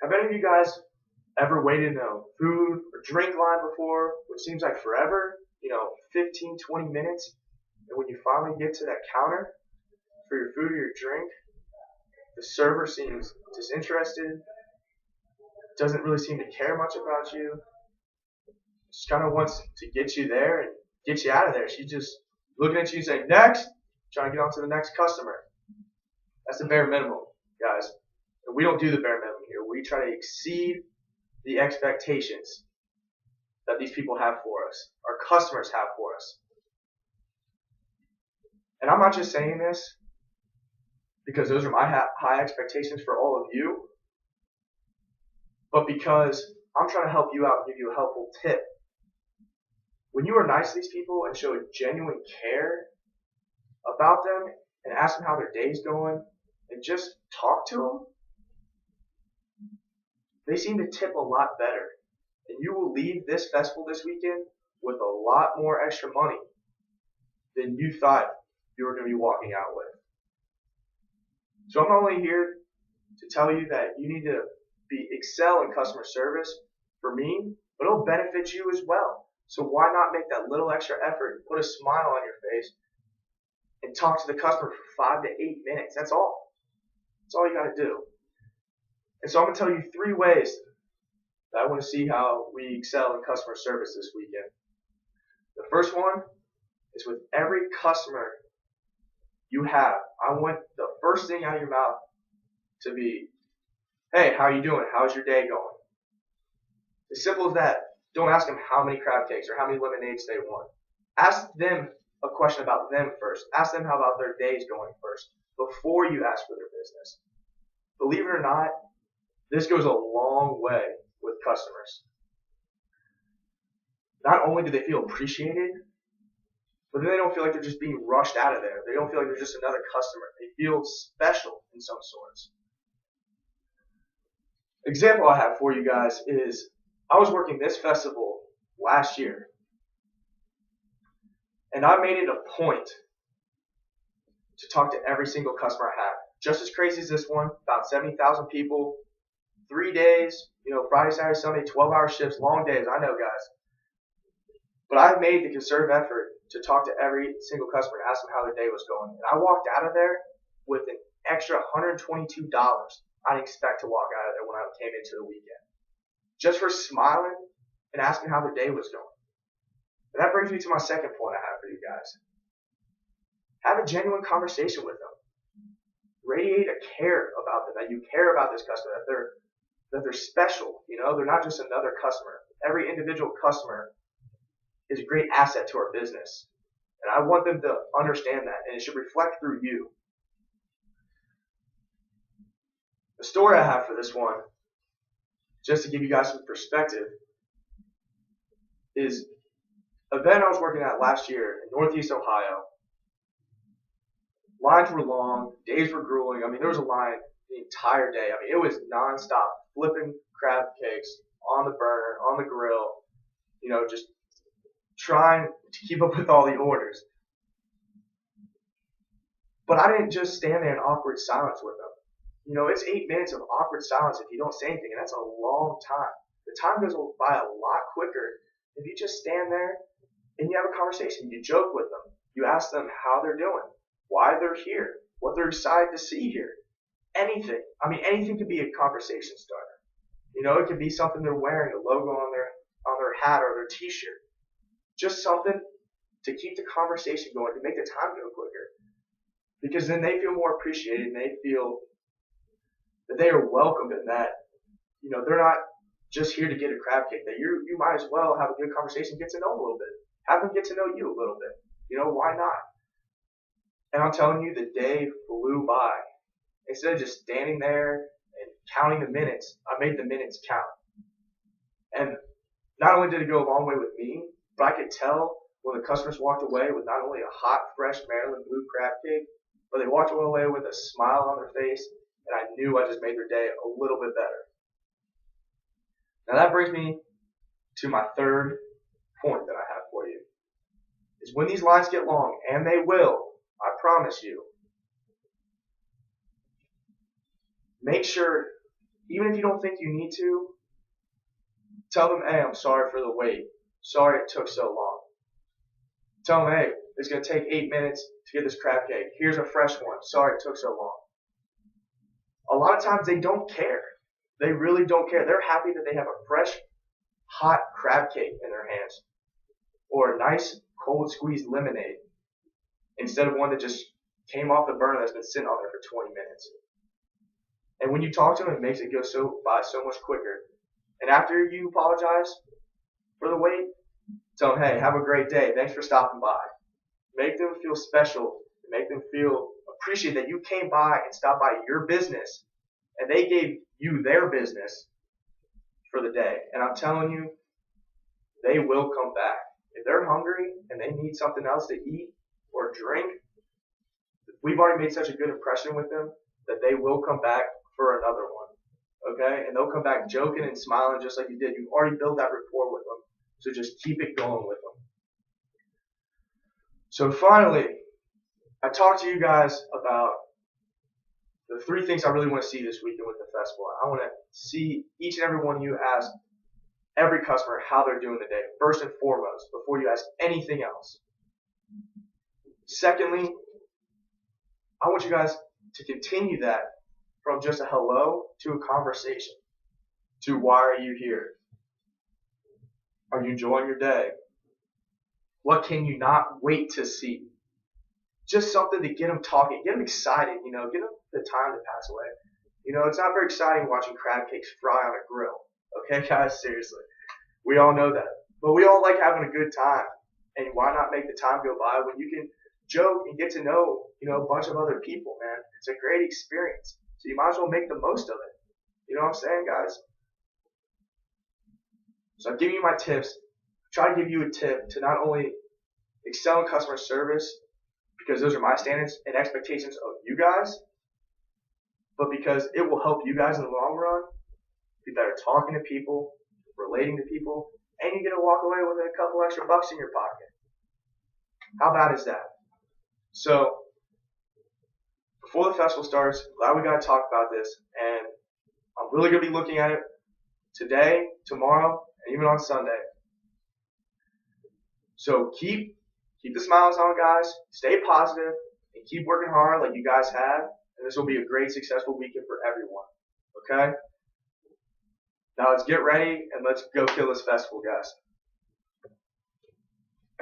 Have any of you guys ever waited in a food or drink line before, which seems like forever, 15, 20 minutes, and when you finally get to that counter for your food or your drink, the server seems disinterested, doesn't really seem to care much about you, just kind of wants to get you there and get you out of there. She's just looking at you saying, next, trying to get on to the next customer. That's the bare minimum, guys. And we don't do the bare minimum here. We try to exceed the expectations that these people have for us, our customers have for us. And I'm not just saying this because those are my high expectations for all of you, but because I'm trying to help you out and give you a helpful tip. When you are nice to these people and show genuine care about them and ask them how their day's going and just talk to them, they seem to tip a lot better. And you will leave this festival this weekend with a lot more extra money than you thought you were going to be walking out with. So I'm not only here to tell you that you need to excel in customer service for me, but it'll benefit you as well. So why not make that little extra effort, put a smile on your face, and talk to the customer for 5 to 8 minutes? That's all. That's all you got to do. And so I'm going to tell you 3 ways that I want to see how we excel in customer service this weekend. The first one is with every customer you have. I want the first thing out of your mouth to be, hey, how are you doing? How's your day going? As simple as that. Don't ask them how many crab cakes or how many lemonades they want. Ask them a question about them first. Ask them how about their day's going first before you ask for their business. Believe it or not, this goes a long way with customers. Not only do they feel appreciated, but then they don't feel like they're just being rushed out of there. They don't feel like they're just another customer. They feel special in some sorts. Example I have for you guys is I was working this festival last year, and I made it a point to talk to every single customer I had. Just as crazy as this one, about 70,000 people, 3 days, Friday, Saturday, Sunday, 12-hour shifts, long days, I know, guys. But I made the concerted effort to talk to every single customer and ask them how their day was going. And I walked out of there with an extra $122 I didn't expect to walk out of there when I came into the weekend. Just for smiling and asking how their day was going. And that brings me to my second point I have for you guys. Have a genuine conversation with them. Radiate a care about them, that you care about this customer, that they're special. They're not just another customer. Every individual customer is a great asset to our business. And I want them to understand that, and it should reflect through you. The story I have for this one, just to give you guys some perspective, is an event I was working at last year in Northeast Ohio. Lines were long, days were grueling. There was a line the entire day. It was nonstop, flipping crab cakes on the burner, on the grill, just trying to keep up with all the orders. But I didn't just stand there in awkward silence with them. It's 8 minutes of awkward silence if you don't say anything, and that's a long time. The time goes by a lot quicker if you just stand there and you have a conversation. You joke with them. You ask them how they're doing, why they're here, what they're excited to see here. Anything. Anything could be a conversation starter. It could be something they're wearing, a logo on their hat or their t-shirt. Just something to keep the conversation going, to make the time go quicker. Because then they feel more appreciated and they feel that they are welcomed and that, they're not just here to get a crab cake. That you might as well have a good conversation, get to know them a little bit. Have them get to know you a little bit. Why not? And I'm telling you, the day flew by. Instead of just standing there and counting the minutes, I made the minutes count. And not only did it go a long way with me, but I could tell when the customers walked away with not only a hot, fresh Maryland blue crab cake, but they walked away with a smile on their face, and I knew I just made their day a little bit better. Now that brings me to my third point that I have for you. Is when these lines get long, and they will, I promise you, make sure Even if you don't think you need to, tell them, hey, I'm sorry for the wait. Sorry it took so long. Tell them, hey, it's going to take 8 minutes to get this crab cake. Here's a fresh one. Sorry it took so long. A lot of times they don't care. They really don't care. They're happy that they have a fresh, hot crab cake in their hands. Or a nice, cold squeezed lemonade. Instead of one that just came off the burner that's been sitting on there for 20 minutes. And when you talk to them, it makes it go by so much quicker. And after you apologize for the wait, tell them, hey, have a great day. Thanks for stopping by. Make them feel special. Make them feel appreciate that you came by and stopped by your business. And they gave you their business for the day. And I'm telling you, they will come back. If they're hungry and they need something else to eat or drink, we've already made such a good impression with them that they will come back for another one. Okay? And they'll come back joking and smiling just like you did. You've already built that rapport with them. So just keep it going with them. So finally, I talked to you guys about the 3 things I really want to see this weekend with the festival. I want to see each and every one of you ask every customer how they're doing today, first and foremost, before you ask anything else. Secondly, I want you guys to continue that from just a hello to a conversation, to why are you here? Are you enjoying your day? What can you not wait to see? Just something to get them talking, get them excited, get them the time to pass away. It's not very exciting watching crab cakes fry on a grill. Okay, guys, seriously. We all know that. But we all like having a good time. And why not make the time go by when you can joke and get to know, a bunch of other people, man. It's a great experience. So you might as well make the most of it. You know what I'm saying, guys? So I'm giving you my tips. Try to give you a tip to not only excel in customer service, because those are my standards and expectations of you guys, but because it will help you guys in the long run be better talking to people, relating to people, and you get to walk away with a couple extra bucks in your pocket. How bad is that? So, before the festival starts, glad we got to talk about this, and I'm really going to be looking at it today, tomorrow, and even on Sunday. So keep the smiles on, guys. Stay positive, and keep working hard like you guys have, and this will be a great, successful weekend for everyone. Okay? Now let's get ready, and let's go kill this festival, guys.